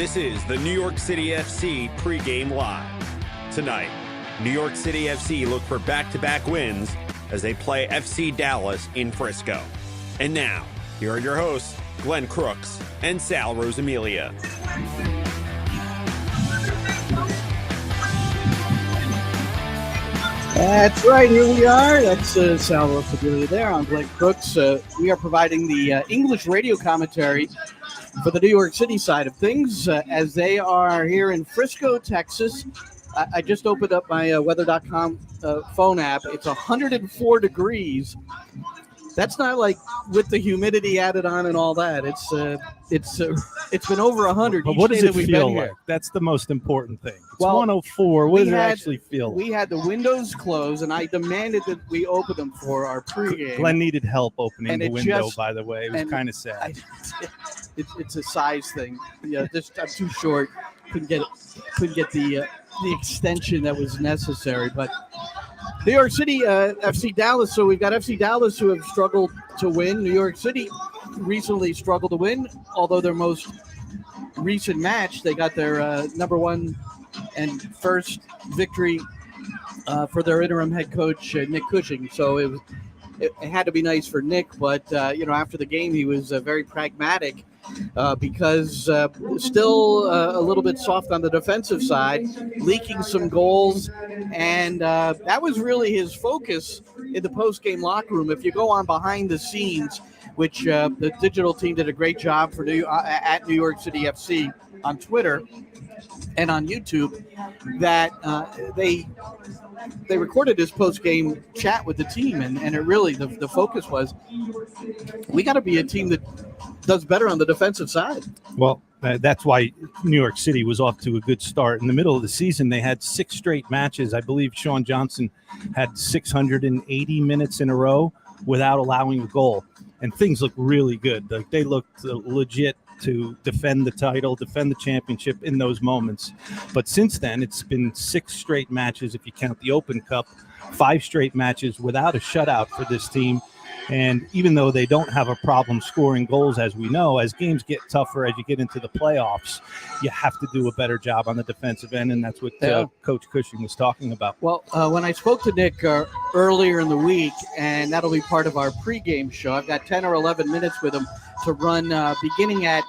This is the New York City FC Pregame Live. Tonight, New York City FC look for back-to-back wins as they play FC Dallas in Frisco. And now, here are your hosts, Glenn Crooks and Sal Rosamilia. That's right, here we are. That's Sal Rosamilia there. I'm Glenn Crooks. We are providing the English radio commentary for the New York City side of things as they are here in Frisco, Texas. I just opened up my weather.com phone app. It's 104 degrees. That's not like with the humidity added on and all that. It's been over 100. But what does it feel like? That's the most important thing. It's 104. What does it actually feel like? We had the windows closed, and I demanded that we open them for our pregame. Glenn needed help opening the window, by the way. It was kind of sad. It's a size thing. Yeah, I'm too short. Couldn't get the extension that was necessary, but. New York City, FC Dallas. So we've got FC Dallas who have struggled to win. New York City recently struggled to win, although their most recent match, they got their number one and first victory for their interim head coach, Nick Cushing. So it had to be nice for Nick, but after the game, he was very pragmatic. Because still a little bit soft on the defensive side, leaking some goals, and that was really his focus in the post-game locker room. If you go on behind the scenes, which the digital team did a great job for at New York City FC on Twitter and on YouTube, that they recorded his post-game chat with the team, and it really, the focus was, we got to be a team that does better on the defensive side. Well, that's why New York City was off to a good start. In the middle of the season, they had 6 straight matches. I believe Sean Johnson had 680 minutes in a row without allowing a goal, and things look really good. They looked legit to defend the title, defend the championship in those moments. But since then, it's been 6 straight matches, if you count the Open Cup, 5 straight matches without a shutout for this team. And even though they don't have a problem scoring goals, as we know, as games get tougher, as you get into the playoffs, you have to do a better job on the defensive end, and that's what Coach Cushing was talking about. Well, when I spoke to Nick earlier in the week, and that'll be part of our pregame show, I've got 10 or 11 minutes with him to run beginning at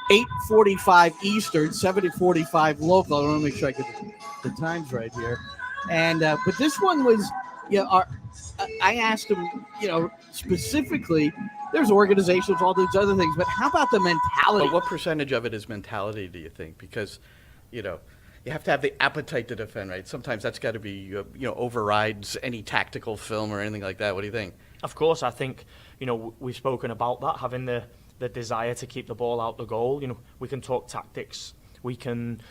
8:45 Eastern, 7:45 local. I want to make sure I get the times right here. And but this one was, I asked him, specifically, there's organizations, all these other things, but how about the mentality? But what percentage of it is mentality, do you think? Because, you have to have the appetite to defend, right? Sometimes that's got to be, overrides any tactical film or anything like that. What do you think? Of course, I think, we've spoken about that, having the desire to keep the ball out the goal. We can talk tactics. We can,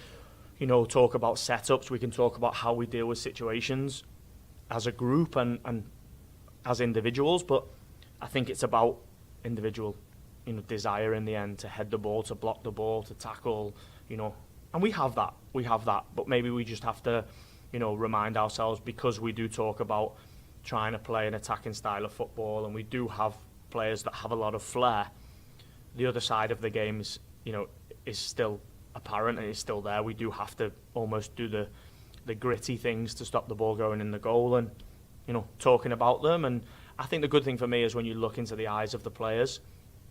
talk about setups. We can talk about how we deal with situations as a group and as individuals, but I think it's about individual, desire in the end to head the ball, to block the ball, to tackle, and we have that, but maybe we just have to, remind ourselves, because we do talk about trying to play an attacking style of football, and we do have players that have a lot of flair. The other side of the game is, is still apparent and is still there. We do have to almost do the gritty things to stop the ball going in the goal, and talking about them. And I think the good thing for me is when you look into the eyes of the players,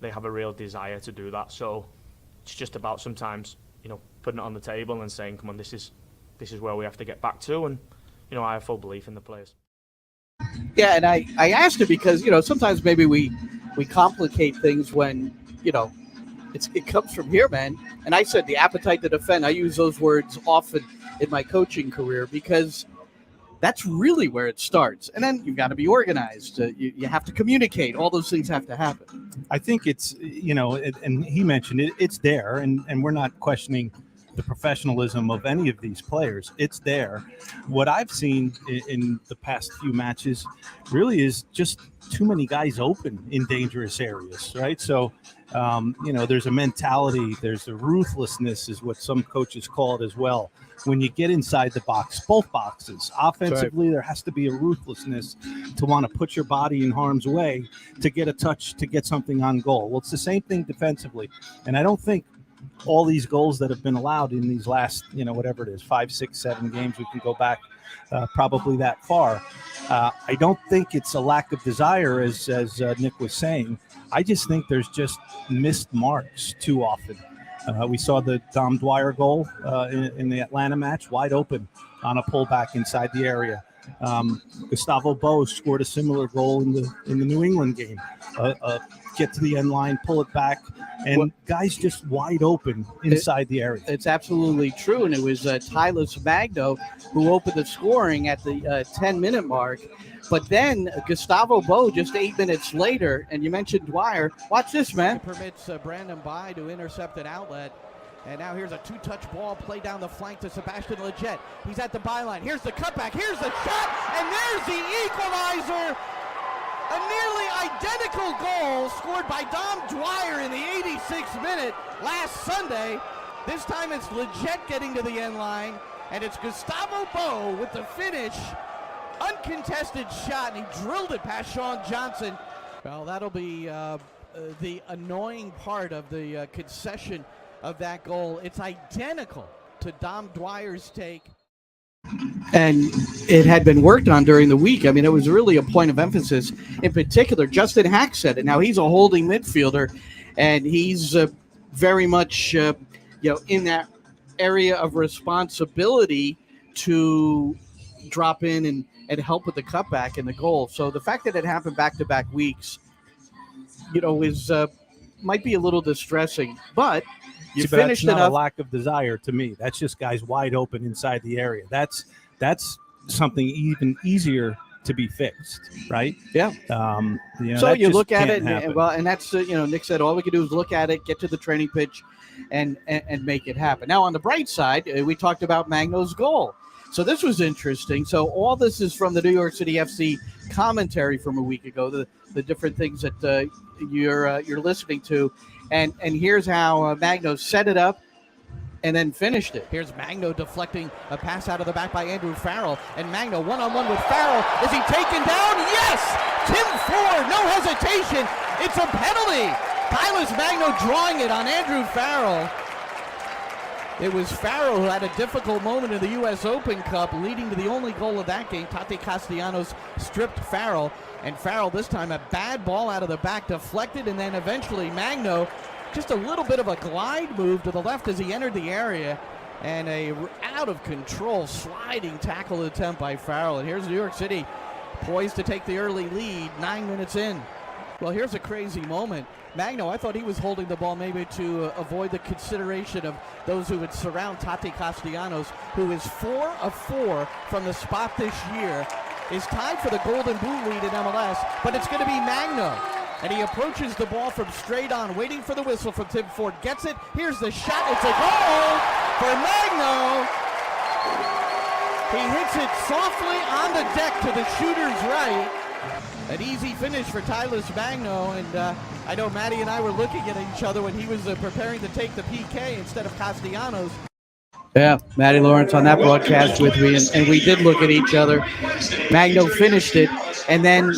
they have a real desire to do that. So it's just about sometimes putting it on the table and saying, come on, this is where we have to get back to. And I have full belief in the players. Yeah, and I asked him because sometimes maybe we complicate things when it comes from here, man. And I said the appetite to defend. I use those words often in my coaching career because that's really where it starts. And then you've got to be organized. You have to communicate. All those things have to happen. I think it's, and he mentioned it, it's there, and we're not questioning the professionalism of any of these players. It's there. What I've seen in the past few matches really is just too many guys open in dangerous areas, right? So, there's a mentality, there's a ruthlessness is what some coaches call it as well. When you get inside the box, both boxes, offensively, right, there has to be a ruthlessness to want to put your body in harm's way to get a touch, to get something on goal. Well, it's the same thing defensively. And I don't think all these goals that have been allowed in these last, whatever it is, 5, 6, 7 games, we can go back probably that far. I don't think it's a lack of desire, as Nick was saying. I just think there's just missed marks too often. We saw the Dom Dwyer goal in the Atlanta match, wide open on a pullback inside the area. Gustavo Bo scored a similar goal in the New England game. Get to the end line, pull it back, and guys just wide open inside the area. It's absolutely true, and it was Tylus Magno who opened the scoring at the 10-minute mark. But then Gustavo Bo just 8 minutes later, and you mentioned Dwyer. Watch this, man. It permits Brandon Bye to intercept an outlet. And now here's a two-touch ball play down the flank to Sebastian Lletget. He's at the byline. Here's the cutback. Here's the shot, and there's the equalizer. A nearly identical goal scored by Dom Dwyer in the 86th minute last Sunday. This time it's Lletget getting to the end line, and it's Gustavo Bo with the finish. Uncontested shot, and he drilled it past Sean Johnson. Well, that'll be the annoying part of the concession of that goal. It's identical to Dom Dwyer's take. And it had been worked on during the week. I mean, it was really a point of emphasis. In particular, Justin Hack said it. Now, he's a holding midfielder, and he's very much, in that area of responsibility to drop in and help with the cutback and the goal. So the fact that it happened back-to-back weeks, is might be a little distressing. But you finished that's not enough. A lack of desire to me. That's just guys wide open inside the area. That's something even easier to be fixed, right? Yeah. So you look at it, and that's Nick said all we can do is look at it, get to the training pitch, and make it happen. Now on the bright side, we talked about Magno's goal. So this was interesting. So all this is from the New York City FC commentary from a week ago. The different things that you're listening to, and here's how Magno set it up and then finished it. Here's Magno deflecting a pass out of the back by Andrew Farrell, and Magno one-on-one with Farrell. Is he taken down? Yes! Tim Ford, no hesitation. It's a penalty. Tylus Magno drawing it on Andrew Farrell. It was Farrell who had a difficult moment in the U.S. Open Cup, leading to the only goal of that game. Tati Castellanos stripped Farrell, and Farrell this time a bad ball out of the back, deflected, and then eventually Magno, just a little bit of a glide move to the left as he entered the area, and a out-of-control sliding tackle attempt by Farrell. And here's New York City poised to take the early lead 9 minutes in. Well, here's a crazy moment. Magno, I thought he was holding the ball maybe to avoid the consideration of those who would surround Tati Castellanos, who is 4 of 4 from the spot this year, is tied for the Golden Boot lead in MLS, but it's going to be Magno. And he approaches the ball from straight on, waiting for the whistle from Tim Ford. Gets it. Here's the shot. It's a goal for Magno. He hits it softly on the deck to the shooter's right. An easy finish for Tylus Magno, and I know Matty and I were looking at each other when he was preparing to take the PK instead of Castellanos. Yeah, Matty Lawrence on that broadcast with me, and we did look at each other. Magno finished it, and then,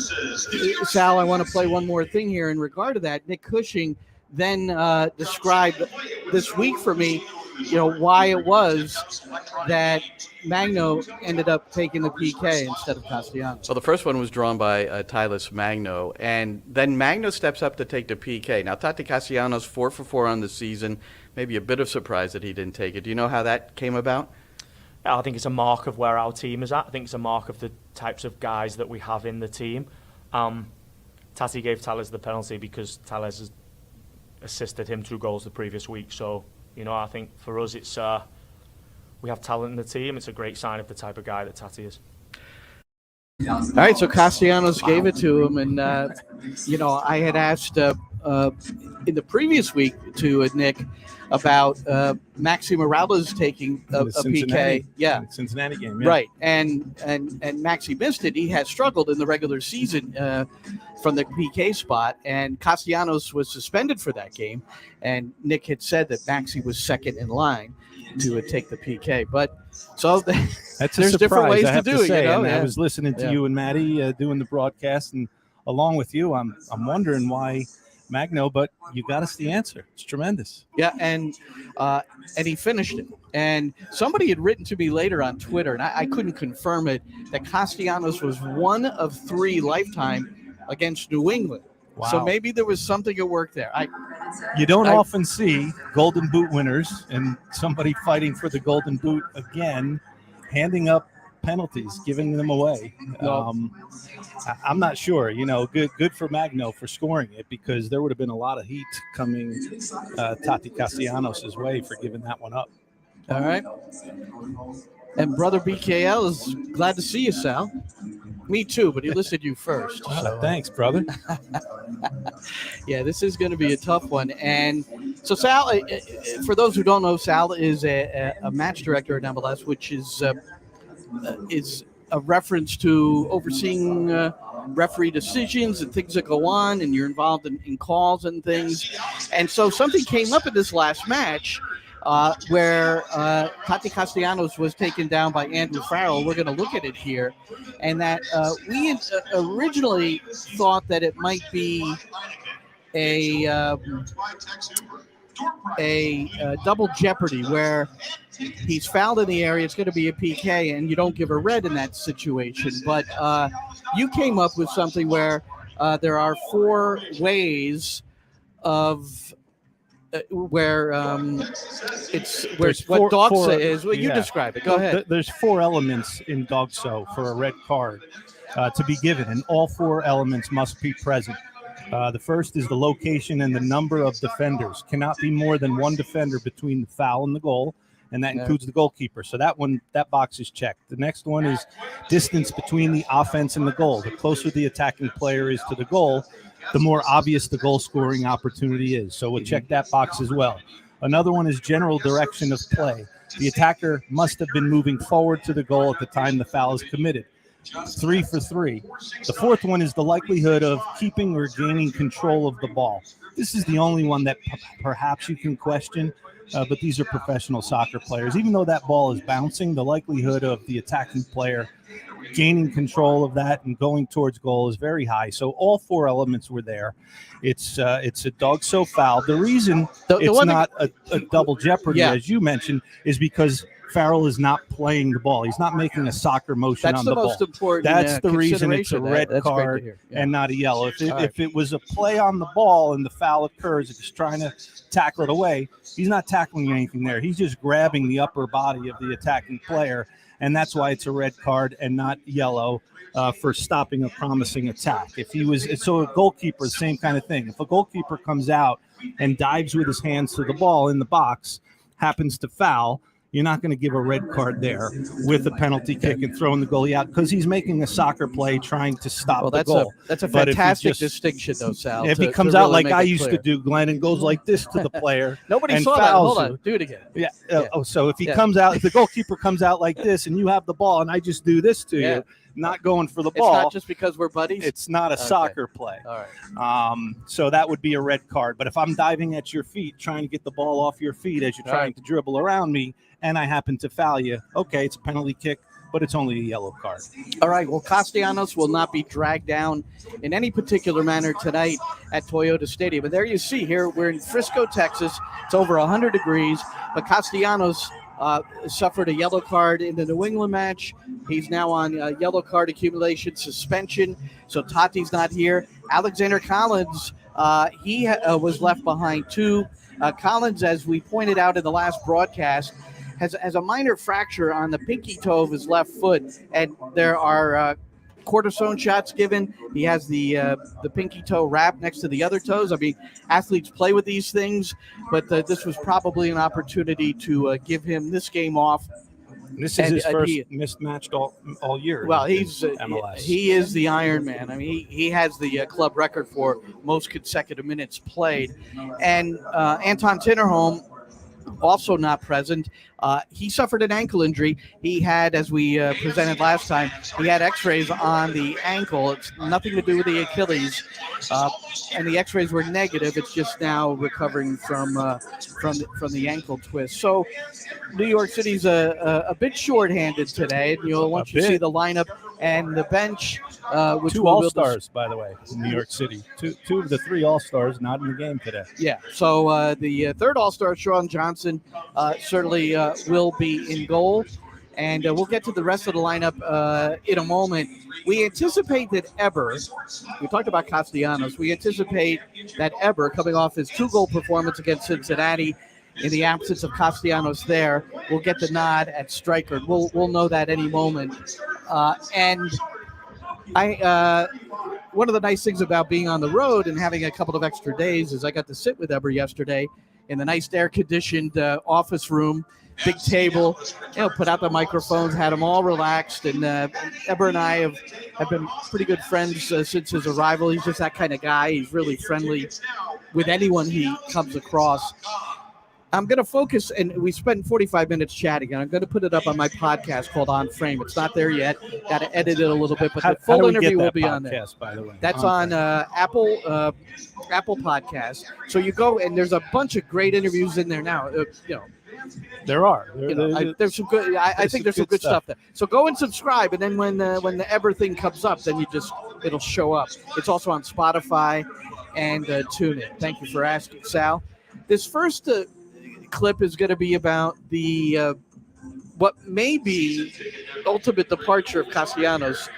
Sal, I want to play one more thing here in regard to that. Nick Cushing then described this week for me, why it was that Magno ended up taking the PK instead of Castellanos. So the first one was drawn by Tylus Magno, and then Magno steps up to take the PK. Now, Tati Castellanos 4 for 4 on the season. Maybe a bit of surprise that he didn't take it. Do you know how that came about? I think it's a mark of where our team is at. I think it's a mark of the types of guys that we have in the team. Tati gave Tales the penalty because Tales has assisted him 2 goals the previous week. So, I think for us, it's we have talent in the team. It's a great sign of the type of guy that Tati is. All right, so Castellanos gave it to him, and I had asked in the previous week to Nick about Maxi Morales taking a PK. Yeah, Cincinnati game. Yeah. Right, and Maxi missed it. He has struggled in the regular season from the PK spot, and Castellanos was suspended for that game. And Nick had said that Maxi was second in line to take the PK, but so that's there's different ways to do it. Say, And I was listening to you and Matty doing the broadcast, and along with you, I'm wondering why Magno, but you got us the answer. It's tremendous. Yeah, and he finished it. And somebody had written to me later on Twitter, and I couldn't confirm it, that Castellanos was 1 of 3 lifetime against New England. Wow. So maybe there was something at work there. You don't often see Golden Boot winners and somebody fighting for the Golden Boot again, handing up penalties, giving them away. I'm not sure. Good for Magno for scoring it, because there would have been a lot of heat coming Tati Castellanos' way for giving that one up. All right. And Brother BKL is glad to see you, Sal. Me too, but he listed you first. So. Thanks, brother. Yeah, this is going to be a tough one. And so Sal, for those who don't know, Sal is a match director at MLS, which is a reference to overseeing referee decisions and things that go on, and you're involved in calls and things. And so something came up in this last match where Tati Castellanos was taken down by Andrew Farrell. We're going to look at it here. And that we had originally thought that it might be a double jeopardy where he's fouled in the area. It's going to be a PK, and you don't give a red in that situation. But you came up with something where there are 4 ways of where what DOGSO is. Well, you describe it. Go ahead. There's 4 elements in DOGSO for a red card to be given, and all 4 elements must be present. The first is the location and the number of defenders. Cannot be more than 1 defender between the foul and the goal, and that includes the goalkeeper. So that box is checked. The next one is distance between the offense and the goal. The closer the attacking player is to the goal, the more obvious the goal scoring opportunity is. So we'll check that box as well. Another one is general direction of play. The attacker must have been moving forward to the goal at the time the foul is committed. 3 for 3. The fourth one is the likelihood of keeping or gaining control of the ball. This is the only one that perhaps you can question, but these are professional soccer players. Even though that ball is bouncing, the likelihood of the attacking player gaining control of that and going towards goal is very high. So all 4 elements were there. It's a DOGSO foul. The reason it's not a double jeopardy, as you mentioned, is because Farrell is not playing the ball. He's not making a soccer motion on the ball. Most important. That's the reason it's a red card and not a yellow. If it was a play on the ball and the foul occurs, if he's trying to tackle it away, he's not tackling anything there. He's just grabbing the upper body of the attacking player, and that's why it's a red card and not yellow for stopping a promising attack. So a goalkeeper, same kind of thing. If a goalkeeper comes out and dives with his hands to the ball in the box, happens to foul, you're not going to give a red card there with a penalty kick and throwing the goalie out, because he's making a soccer play trying to stop the goal. That's a fantastic distinction, though, Sal. If he comes out like I used to do, Glenn, and goes like this to the player, nobody saw that. Hold on, do it again. So if he comes out, if the goalkeeper comes out like this, and you have the ball, and I just do this to you, not going for the ball. It's not just because we're buddies. It's not a soccer play. All right. So that would be a red card. But if I'm diving at your feet, trying to get the ball off your feet as you're trying to dribble around me, and I happen to foul you, okay, it's a penalty kick, but it's only a yellow card. All right. Well, Castellanos will not be dragged down in any particular manner tonight at Toyota Stadium. And there you see here, we're in Frisco, Texas. It's over 100 degrees, but Castellanos suffered a yellow card in the New England match. He's now on yellow card accumulation suspension, so Tati's not here. Alexander Collins, he was left behind too. Collins, as we pointed out in the last broadcast, has a minor fracture on the pinky toe of his left foot, and there are cortisone shots given. He has the pinky toe wrapped next to the other toes. I mean, athletes play with these things, but this was probably an opportunity to give him this game off. This is his first missed match all year. Well, MLS. He is the Iron Man. I mean, he has the club record for most consecutive minutes played. And Anton Tinnerholm, also not present. He suffered an ankle injury. He had, as we presented last time, he had X-rays on the ankle. It's nothing to do with the Achilles, and the X-rays were negative. It's just now recovering from the ankle twist. So New York City's a bit shorthanded today. Once you see the lineup and the bench, which two All-Stars, by the way, in New York City. Two of the three All-Stars not in the game today. Yeah. So the third All-Star, Sean Johnson, certainly will be in goal. And we'll get to the rest of the lineup in a moment. We anticipate that Eber, we talked about Castellanos, we anticipate that Eber, coming off his 2-goal performance against Cincinnati, in the absence of Castellanos there, will get the nod at striker. We'll know that any moment. And one of the nice things about being on the road and having a couple of extra days is I got to sit with Eber yesterday in the nice air-conditioned office room, big table, put out the microphones, had them all relaxed. And Eber and I have been pretty good friends since his arrival. He's just that kind of guy. He's really friendly with anyone he comes across. I'm going to focus, and we spent 45 minutes chatting, and I'm going to put it up on my podcast called On Frame. It's not there yet. Got to edit it a little bit, but the full interview will be on there. By the way, that's on Apple Podcasts. So you go, and there's a bunch of great interviews in there now. There are. There's some good. I think there's some good stuff there. So go and subscribe, and then when the Eber thing comes up, then it'll show up. It's also on Spotify and TuneIn. Thank you for asking, Sal. This first clip is going to be about the what may be ultimate departure of Castellanos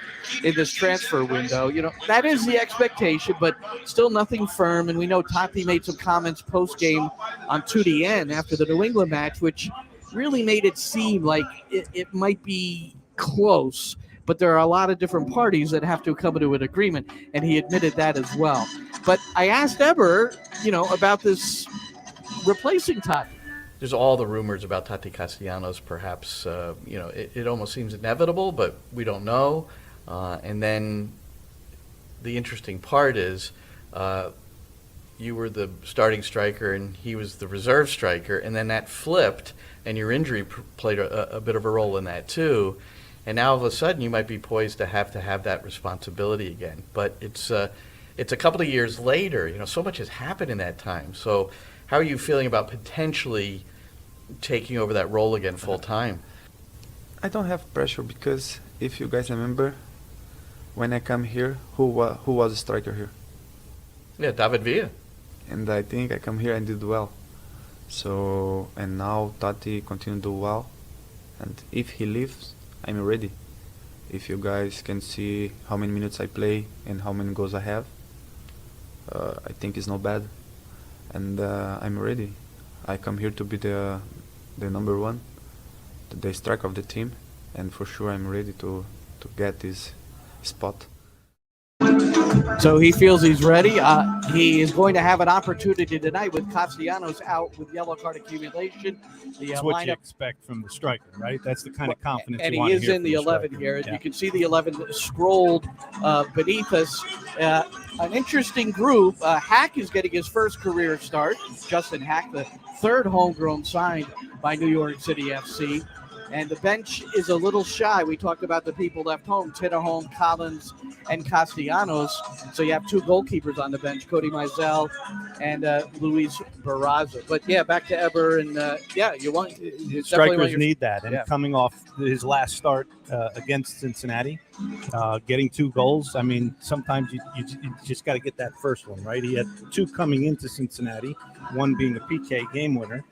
in this transfer window. That is the expectation, but still nothing firm. And we know Tati made some comments post-game on 2DN after the New England match, which really made it seem like it might be close, but there are a lot of different parties that have to come to an agreement, and he admitted that as well. But I asked Eber, about this replacing Tati. There's all the rumors about Tati Castellanos, perhaps, it almost seems inevitable, but we don't know. And then the interesting part is you were the starting striker and he was the reserve striker, and then that flipped, and your injury played a bit of a role in that too. And now all of a sudden you might be poised to have that responsibility again. But it's a couple of years later, so much has happened in that time. So how are you feeling about potentially taking over that role again full time? I don't have pressure because if you guys remember, when I come here, who was a striker here? Yeah, David Villa. And I think I come here and did well. So, and now Tati continue to do well. And if he leaves, I'm ready. If you guys can see how many minutes I play and how many goals I have, I think it's not bad. And I'm ready. I come here to be the number one, the striker of the team, and for sure I'm ready to get this spot. So he feels he's ready. He is going to have an opportunity tonight with Castellanos out with yellow card accumulation. That's what you expect from the striker, right? That's the kind of confidence and you want to hear. And he is in the 11 here. As you can see the 11 scrolled beneath us. An interesting group. Hack is getting his first career start. Justin Hack, the third homegrown signed by New York City FC. And the bench is a little shy. We talked about the people left home, Tinnerholm, Collins, and Castellanos. So you have two goalkeepers on the bench, Cody Mizell and Luis Barraza. But, back to Eber. And, you want – strikers need that. And coming off his last start against Cincinnati, getting 2 goals, I mean, sometimes you just got to get that first one, right? He had 2 coming into Cincinnati, one being a PK game winner,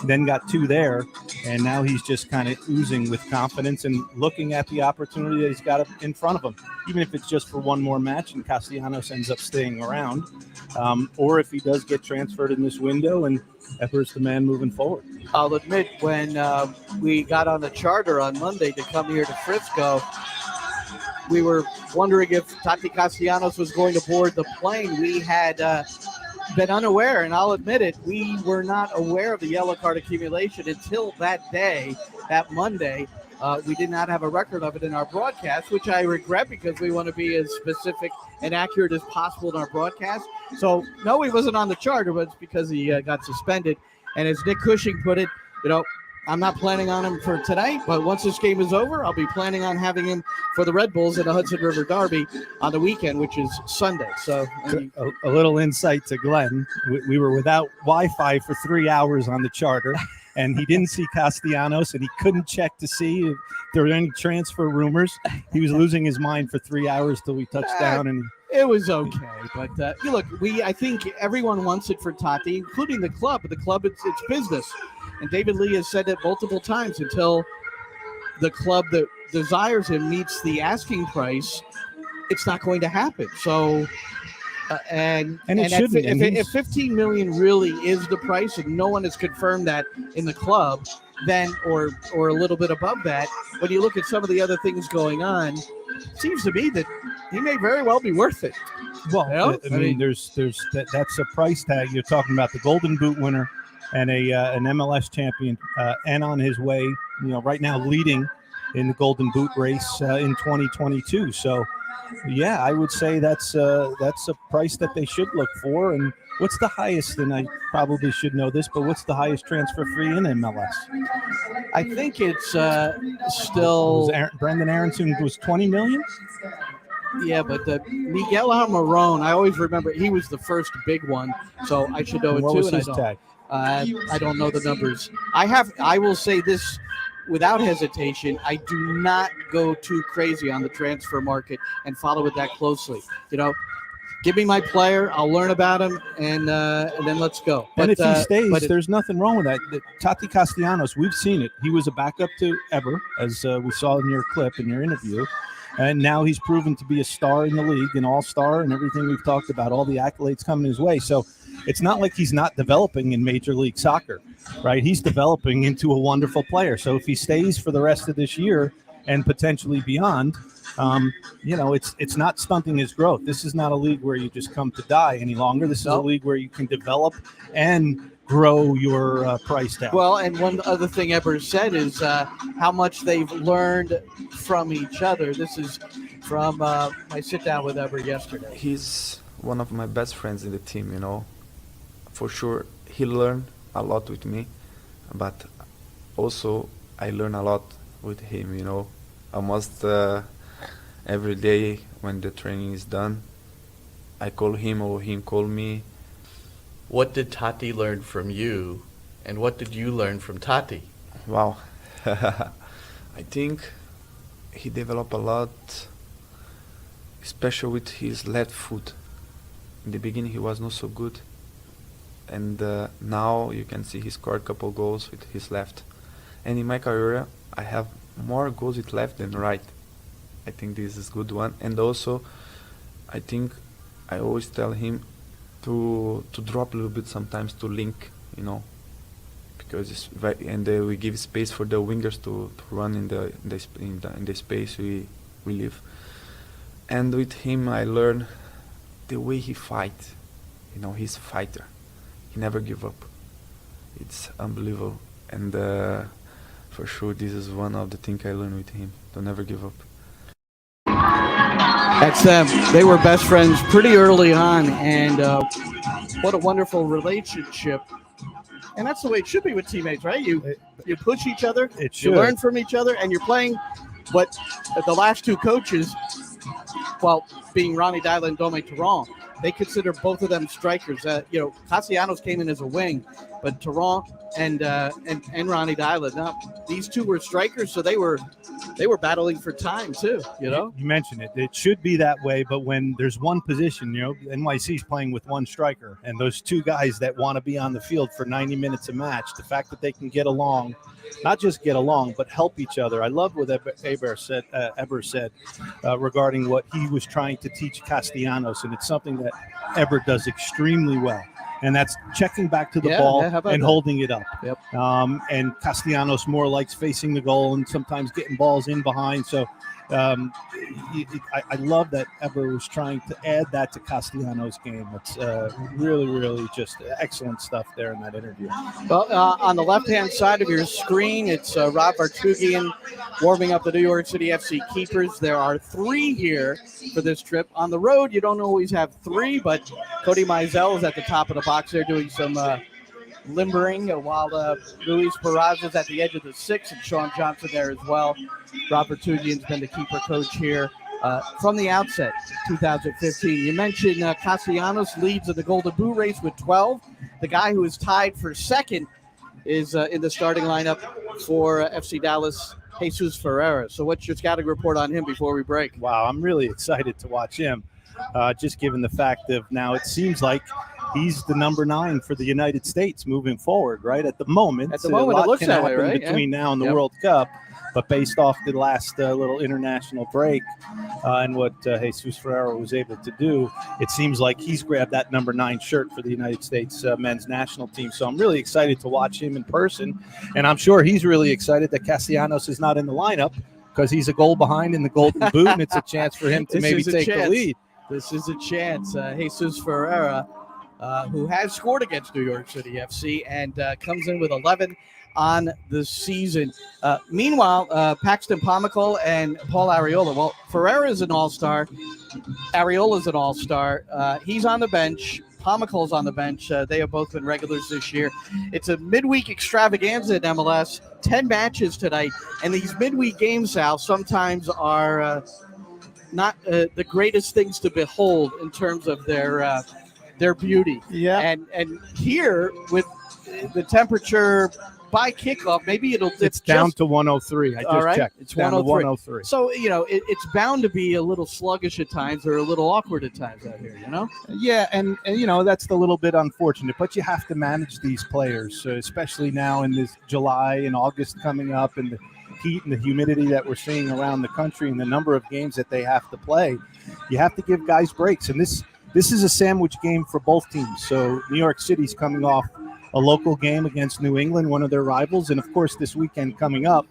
then got 2 there, and now he's just kind of oozing with confidence and looking at the opportunity that he's got in front of him, even if it's just for one more match and Castellanos ends up staying around, or if he does get transferred in this window and Eber's the man moving forward. I'll admit, when we got on the charter on Monday to come here to Frisco, we were wondering if Tati Castellanos was going to board the plane. We had been unaware, and I'll admit it, we were not aware of the yellow card accumulation until that day, that Monday. We did not have a record of it in our broadcast, which I regret because we want to be as specific and accurate as possible in our broadcast. So, no, he wasn't on the charter, but it's because he got suspended. And as Nick Cushing put it, I'm not planning on him for tonight, but once this game is over, I'll be planning on having him for the Red Bulls at the Hudson River Derby on the weekend, which is Sunday. So a little insight to Glenn. We were without Wi-Fi for 3 hours on the charter, and he didn't see Castellanos, and he couldn't check to see if there were any transfer rumors. He was losing his mind for 3 hours till we touched down, and it was okay. But look, I think everyone wants it for Tati, including the club. But the club, it's business. And David Lee has said it multiple times, until the club that desires him meets the asking price, it's not going to happen. So, and it shouldn't. If 15 million really is the price, and no one has confirmed that in the club, then or a little bit above that, when you look at some of the other things going on, it seems to me that he may very well be worth it. Well, I mean, that's a price tag. You're talking about the Golden Boot winner and an MLS champion, and on his way, right now leading in the Golden Boot race in 2022. So, yeah, I would say that's a price that they should look for. And what's the highest? And I probably should know this, but what's the highest transfer fee in MLS? I think it's still Brendan Aronson was 20 million. Yeah, but Miguel Almiron, I always remember he was the first big one, so I should know it what too. Was his tag? I don't know the numbers. I will say this without hesitation. I do not go too crazy on the transfer market and follow it that closely. Give me my player, I'll learn about him, and then let's go. And if he stays, there's nothing wrong with that. Tati Castellanos, we've seen it. He was a backup to Eber, as we saw in your clip, in your interview. And now he's proven to be a star in the league, an all-star, and everything we've talked about, all the accolades coming his way. So it's not like he's not developing in Major League Soccer, right? He's developing into a wonderful player. So if he stays for the rest of this year and potentially beyond, it's not stunting his growth. This is not a league where you just come to die any longer. This is a league where you can develop and grow your price tag. Well, and one other thing Eber said is how much they've learned from each other. This is from my sit-down with Eber yesterday. He's one of my best friends in the team, For sure, he learned a lot with me, but also I learn a lot with him, Almost every day when the training is done, I call him or him call me. What did Tati learn from you, and what did you learn from Tati? Wow. I think he developed a lot, especially with his left foot. In the beginning he was not so good, and now you can see he scored a couple goals with his left. And in my career I have more goals with left than right. I think this is a good one. And also I think I always tell him to drop a little bit sometimes, to link, because it's and we give space for the wingers to run in the space we live. And with him I learn the way he fights. He's a fighter. He never give up. It's unbelievable. And for sure this is one of the things I learned with him, to never give up. That's them. They were best friends pretty early on, and what a wonderful relationship. And that's the way it should be with teammates, right? You push each other, you learn from each other, and you're playing what the last two coaches, well, being Ronnie Dyla and Dome Tarrant, they consider both of them strikers. Castellanos came in as a wing, but Tarrant and Ronnie Dyla, now these two were strikers, so they were battling for time too. You mentioned it. It should be that way, but when there's one position, NYC's playing with one striker, and those two guys that want to be on the field for 90 minutes a match, the fact that they can get along, not just get along, but help each other. I love what Eber said regarding what he was trying to teach Castellanos, and it's something that Eber does extremely well. And that's checking back to the ball and holding it up. Yep. And Castellanos more likes facing the goal and sometimes getting balls in behind. So I love that Eber was trying to add that to Castellanos' game. It's really, really just excellent stuff there in that interview. Well, on the left-hand side of your screen, it's Rob Vartugian warming up the New York City FC keepers. There are 3 here for this trip. On the road, you don't always have 3, but Cody Mizell is at the top of the box there doing some limbering, while Luis Barraza is at the edge of the 6, and Sean Johnson there as well. Robert Tudian's been the keeper coach here from the outset, 2015. You mentioned Castellanos leads in the Golden Boot race with 12. The guy who is tied for second is in the starting lineup for FC Dallas, Jesus Ferreira. So what's your scouting report on him before we break? Wow, I'm really excited to watch him, just given the fact of now it seems like he's the number 9 for the United States moving forward, right? At the moment, it looks that way, right? Between now and the World Cup, but based off the last little international break and what Jesus Ferreira was able to do, it seems like he's grabbed that number 9 shirt for the United States men's national team. So I'm really excited to watch him in person, and I'm sure he's really excited that Castellanos is not in the lineup because he's a goal behind in the Golden Boot, and it's a chance for him to maybe take the lead. This is a chance. Jesus Ferreira, who has scored against New York City FC and comes in with 11 on the season. Meanwhile, Paxton Pomykal and Paul Arriola. Well, Ferreira is an all-star. Arriola's an all-star. He's on the bench. Pomakal's on the bench. They have both been regulars this year. It's a midweek extravaganza in MLS. 10 matches tonight. And these midweek games, Sal, sometimes are not the greatest things to behold in terms of their beauty. Yeah. And here, with the temperature by kickoff, maybe it'll dip. It's down to 103. I just checked. It's down to 103. So, it's bound to be a little sluggish at times or a little awkward at times out here, Yeah, and that's the little bit unfortunate, but you have to manage these players, especially now in this July and August coming up, and the heat and the humidity that we're seeing around the country and the number of games that they have to play. You have to give guys breaks, and this is a sandwich game for both teams. So New York City's coming off a local game against New England, one of their rivals. And, of course, this weekend coming up,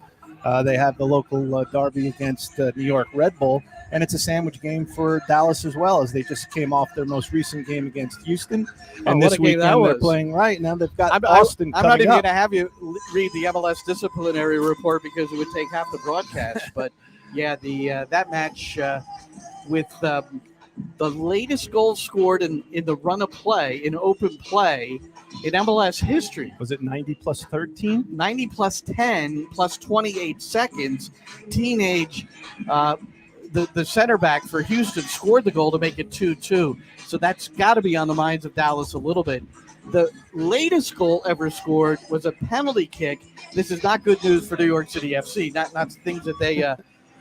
they have the local derby against New York Red Bull. And it's a sandwich game for Dallas as well, as they just came off their most recent game against Houston. And this weekend they're playing right now. They've got Austin coming up. I'm not even going to have you read the MLS disciplinary report because it would take half the broadcast. But, yeah, that match with the latest goal scored in the run of play, in open play, in MLS history. Was it 90 plus 13? 90 plus 10 plus 28 seconds. Teenage, the center back for Houston scored the goal to make it 2-2. So that's got to be on the minds of Dallas a little bit. The latest goal ever scored was a penalty kick. This is not good news for New York City FC. Not things that they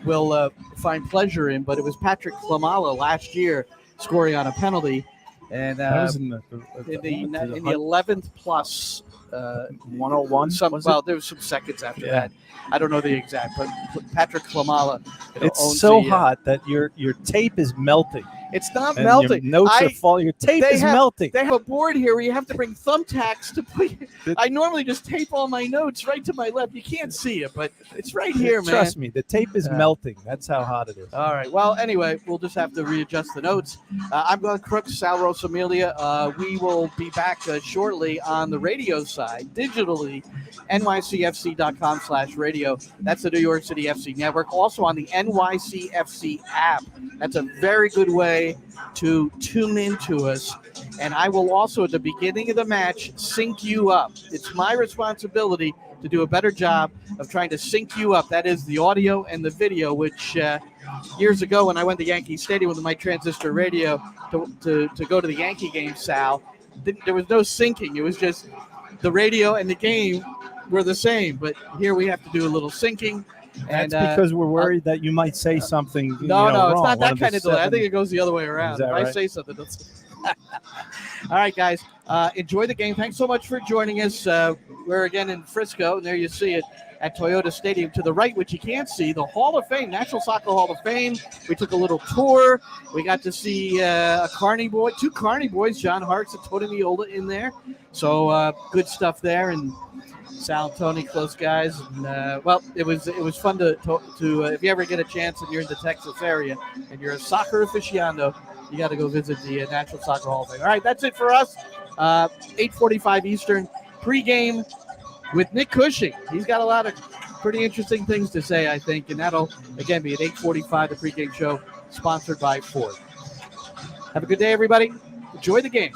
will find pleasure in, but it was Patrick Klimala last year scoring on a penalty. And that was in the 11th plus 101. There was some seconds after that. I don't know the exact, but Patrick Klimala. It's so hot that your tape is melting. It's not melting. Your notes are falling. Your tape is melting. They have a board here where you have to bring thumbtacks to put. I normally just tape all my notes right to my left. You can't see it, but it's right here, man. Trust me, the tape is melting. That's how hot it is. All right. Well, anyway, we'll just have to readjust the notes. I'm Glenn Crooks, Sal Rosamilia. We will be back shortly on the radio side, digitally, nycfc.com/radio. That's the New York City FC network. Also on the NYCFC app. That's a very good way to tune into us. And I will also, at the beginning of the match, sync you up. It's my responsibility to do a better job of trying to sync you up. That is the audio and the video, which years ago when I went to Yankee Stadium with my transistor radio to go to the Yankee game, Sal, there was no syncing. It was just the radio and the game were the same. But here we have to do a little syncing. That's because we're worried that you might say something. No, wrong. It's not that kind of delay. I think it goes the other way around. If right? I say something, all right, guys. Enjoy the game. Thanks so much for joining us. We're again in Frisco, and there you see it at Toyota Stadium. To the right, which you can't see, the Hall of Fame, National Soccer Hall of Fame. We took a little tour. We got to see two Carney boys, John Hartz and Tony Miola in there. So good stuff there. And Sal and Tony, close guys, and it was fun to if you ever get a chance and you're in the Texas area and you're a soccer aficionado, you got to go visit the National Soccer Hall of Fame. All right, that's it for us. 8:45 Eastern pregame with Nick Cushing. He's got a lot of pretty interesting things to say, I think, and that'll again be at 8:45 the pregame show, sponsored by Ford. Have a good day, everybody. Enjoy the game.